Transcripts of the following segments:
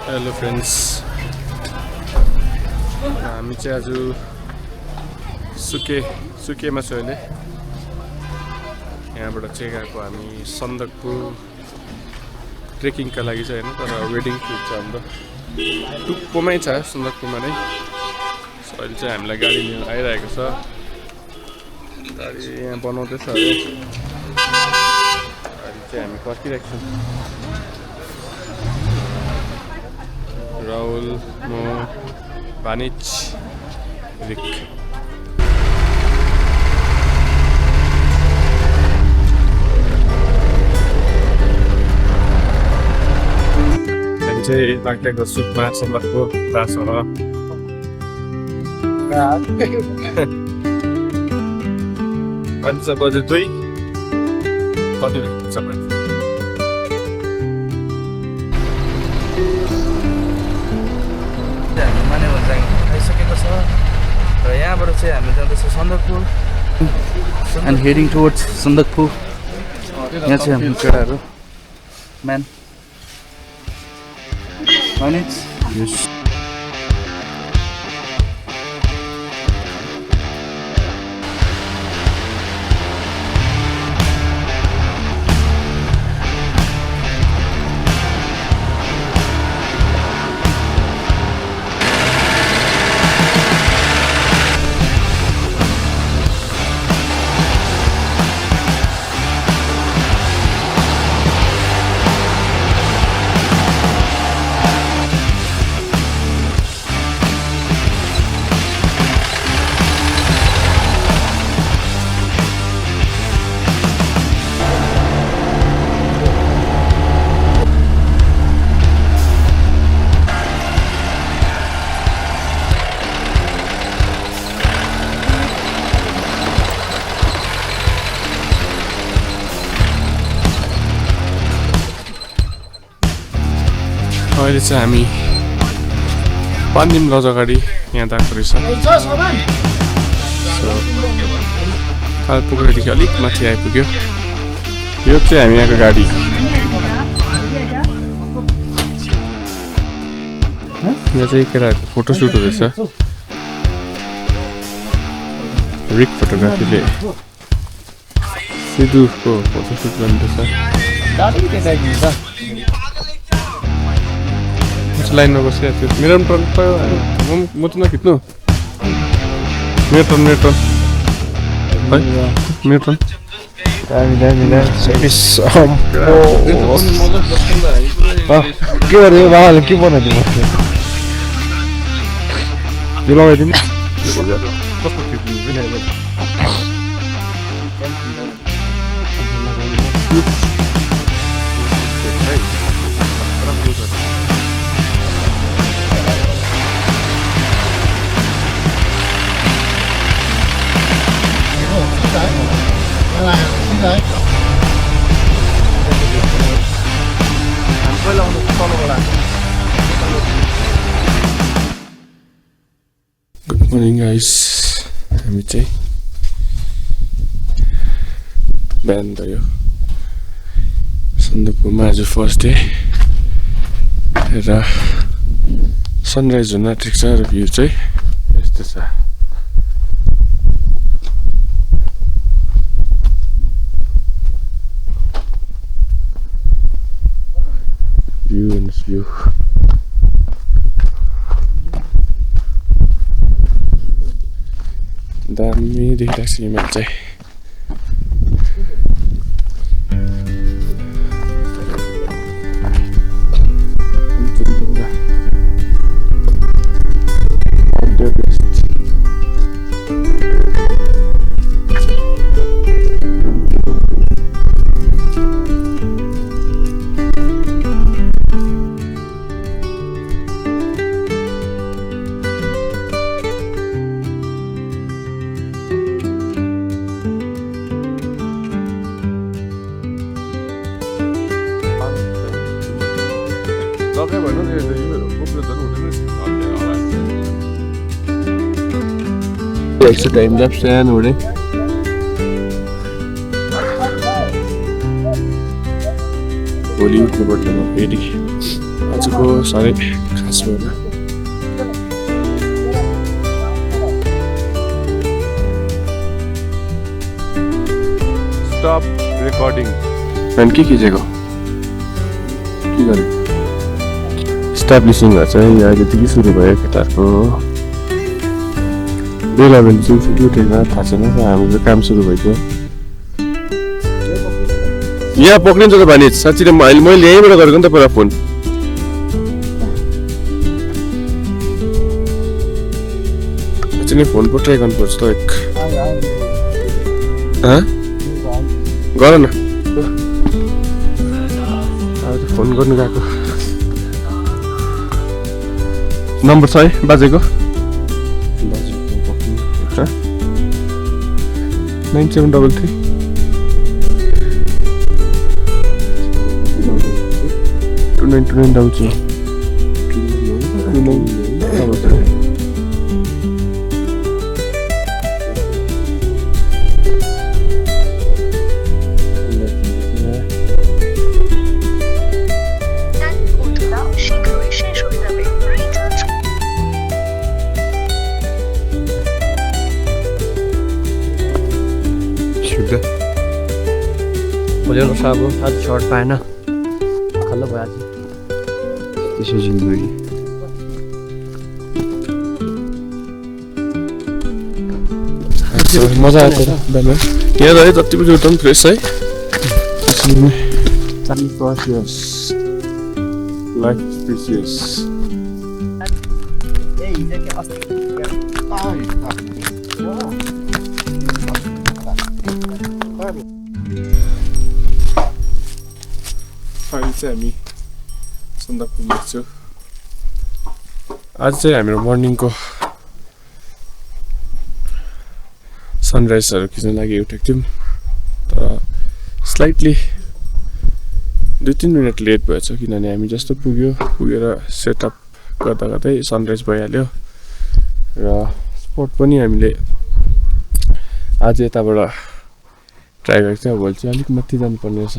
Hello friends, हामी चाहिँ आज सुकेमा छु अहिले। यहाँबाट चाहिँ गएको हामी सन्दकपू ट्रेकिङका लागि चाहिँ होइन, तर वेडिङ सुट छ हाम्रो टुप्पोमै छ सन्दकपूमा नै। अहिले चाहिँ हामीलाई गाडी लिन आइरहेको छ, गाडी यहाँ बनाउँदैछ अरे। अहिले चाहिँ हामी पर्खिरहेको छौँ। राहुल, म, वाणिज, रिक। हामी चाहिँ लाग्दैको सुटमा सन्दकपू दास हो। कति छ बजे? 2 कति छ बजे? आइसकेको छ र यहाँबाट चाहिँ हामी जाँदैछौँ Sandakphu and heading towards Sandakphu. यहाँ चाहिँ हाम्रो केटाहरू म्यान वाणिज। अहिले चाहिँ हामी 5 दिन लज अगाडि यहाँ गएको रहेछ। कालपोखरीदेखि अलिक माथि आइपुग्यो। यो चाहिँ हामी यहाँको गाडी। यहाँ चाहिँ केटाहरूको फोटोसुट हुँदैछ। रिक फोटोग्राफीले सिधुको फोटोसुट गर्दैछ। लाइनमा बसिरहेको थियो। मेरो टर्न पायो, म त नखिच्नु। मेरो टर्न है, मेरो टर्न। के गरे बाबाले के बनाइदिनु? यो लगाइदिनु। कस्तो खिच्नु? गुड मर्निङ गाइस, हामी चाहिँ बिहान भयो सन्दकपूमा। आज फर्स्ट डे र सनराइज हुन आँटेको छ र भ्यू चाहिँ यस्तो छ। View. दामी देखिरहेको छ हिमाल चाहिँ। Extra time lapse and over. Bollywood को बटन फेरि आज आजको साह्रै खास भएन। स्टप रेकर्डिङ अनि के खिचेको के गरेको इस्टाब्लिसिङहरू चाहिँ अहिलेदेखि सुरु भयो केटाहरूको बेला बेला चाहिँ उठेन थाहा छैन हाम्रो काम सुरु भइसक्यो। यहाँ पक्रिन्छ त भने साँच्ची नै मैले यहीँबाट गरेको नि त पहिला फोन साँच्ची नै फोन पो ट्राई गर्नुपर्छ त एक गर न फोन गर्नु गएको नम्बर छ है बाजेको 9733 2929 भोलिको साबु आज सर्ट पाएन खल्लो भयो आज त्यसो जिन्दगी मजा आएको त बिहान यहाँ रहे जति पनि उठ्दा पनि फ्रेस है लाइफ प्रिसियस अहिले चाहिँ हामी सन्दकपू बस्छौँ। आज चाहिँ हाम्रो मर्निङको सनराइजहरू खिच्न लागि उठेको थियौँ तर स्लाइटली 2-3 मिनट लेट भएछ किनभने हामी जस्तो पुगेर सेटअप गर्दा गर्दै सनराइज भइहाल्यो र स्पट पनि हामीले आज यताबाट ट्राई गरेको थियो। भोलि चाहिँ अलिक माथि जानुपर्ने रहेछ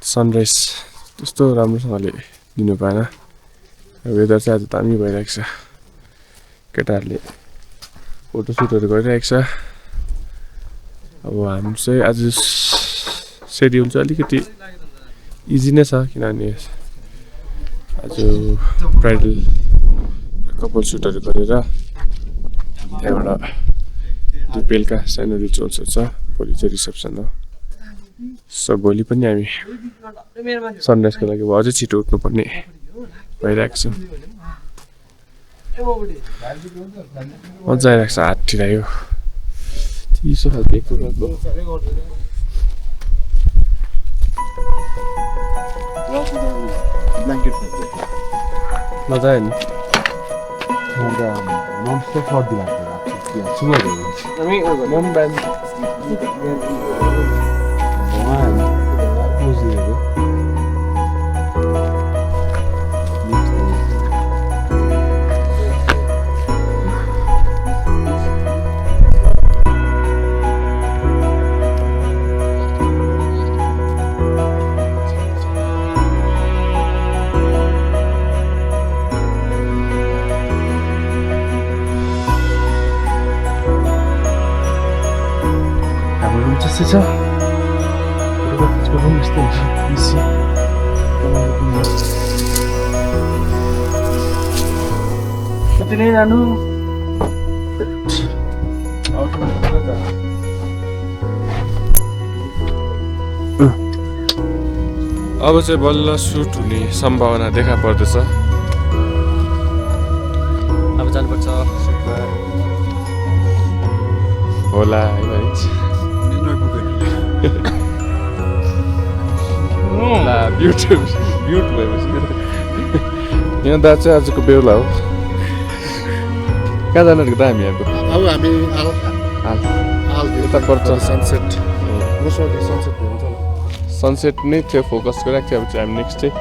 सनराइज त्यस्तो राम्रोसँगले दिनु पाएन वेदर चाहिँ आज दामी भइरहेको छ केटाहरूले फोटोसुटहरू गरिरहेको छ। अब हामी चाहिँ आज सेड्युल चाहिँ अलिकति इजी नै छ किनभने आज ब्राइडल कपल सुटहरू गरेर त्यहाँबाट बेलुका सानो रिचुअल्सहरू छ भोलि चाहिँ रिसेप्सन हो सो भोलि पनि हामी सनराइजको लागि अझै छिटो उठ्नुपर्ने भइरहेको छ। मजा आइरहेको छ हात ठिरायो चिसो खालको एक प्रकारको मजा आयो नि त्यस्तै छ फोटोग्राफीको पनि यस्तै हुन्छ इजी कति नै जानु अब चाहिँ बल्ल सुट हुने सम्भावना देखा पर्दछ। अब जानुपर्छ सुटमा होला है भाइ ब्युट भएपछि यहाँ दा चाहिँ आजको बेहुला हो कहाँ जानु त हामी अब हामी यता पर्छ सनसेट सनसेट नै थियो फोकस गरिरहेको थियो अब चाहिँ हामी नेक्स्ट चाहिँ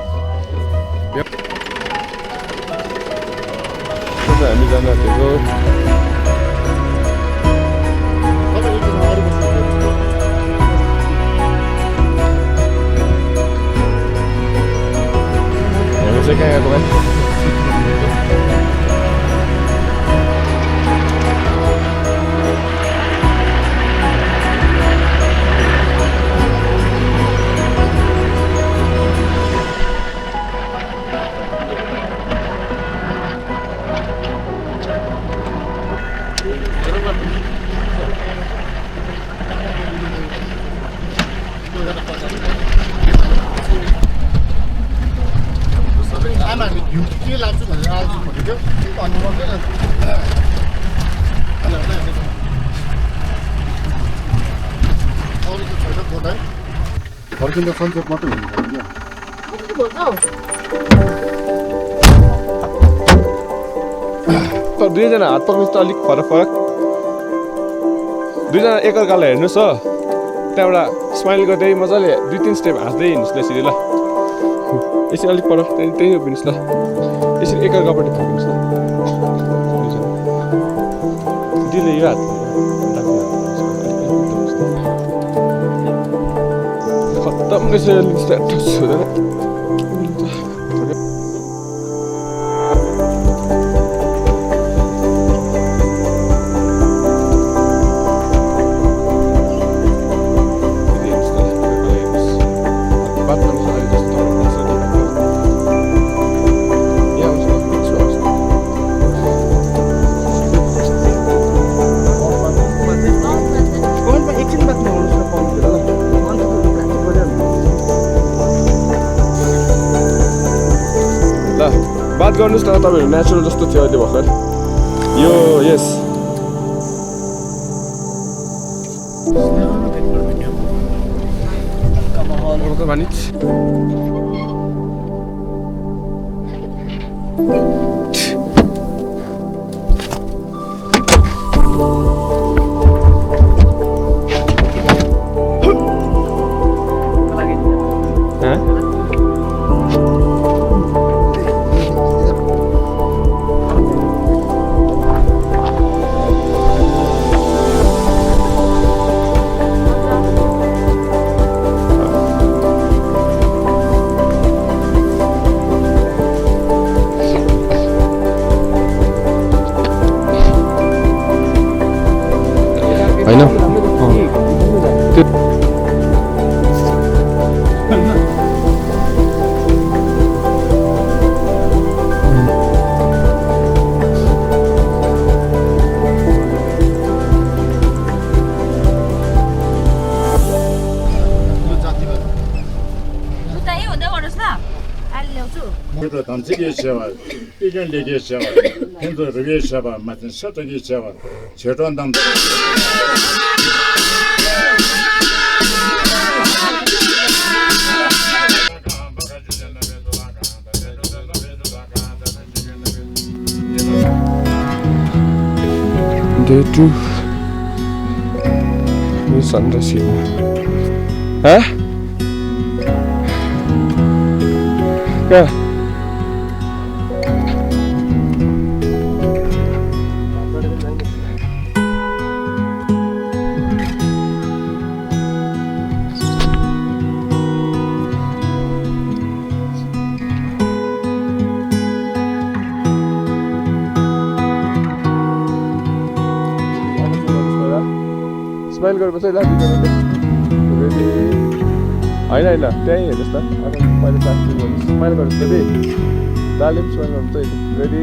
हामी जानु आँटेको अहिले कहाँ गएको भाइ के लाग्छु भनेर आल्छु भनेको भन्नु पर्दैन अरू त छैन बोट है फर्किँदा सन्चोक मात्रै हुनु पर्यो तर दुईजना हात पक्रिनु त अलिक फरक फरक दुईजना एकअर्कालाई हेर्नुहोस् हो त्यहाँबाट स्माइल गर्दै मजाले 2-3 स्टेप हाँस्दै हिँड्नुहोस् ल यसरी ल यसरी अलिक पर त्यही उभिनुहोस् ल यसरी एकअर्कापट्टि फर्किनुहोस् ल दिदीले यो हात खत्तम रहेछ हुँदैन बात गर्नुहोस् न तपाईँहरू नेचुरल जस्तो थियो अहिले भर्खर यो यस 세와 이견 얘기 세와 혼자 그게 세와 맞은 서적이 세와 제도한담 Day 2 ini sunrise ini. Hah? Kah? Smile गरेपछि लागिरहनु रेडी होइन होइन त्यहीँ हेर्नुहोस् त अब मैले प्लास्टिक गर्नु स्माइल गर्नुहोस् त दाले पनि स्माइल गर्नु त रेडी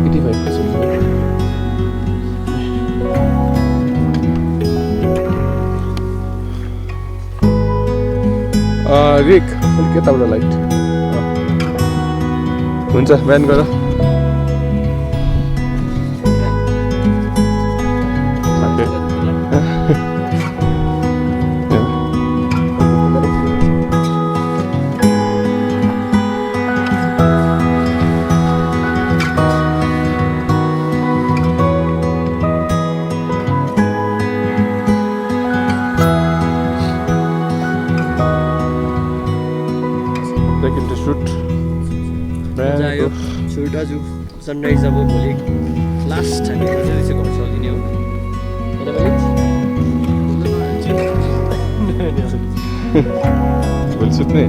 85% रिक अलिक यताबाट लाइट हुन्छ बिहान गर आज सनराइज अब भोलि लास्ट हामी चाहिँ घर चलिने हो भोलि सुत्ने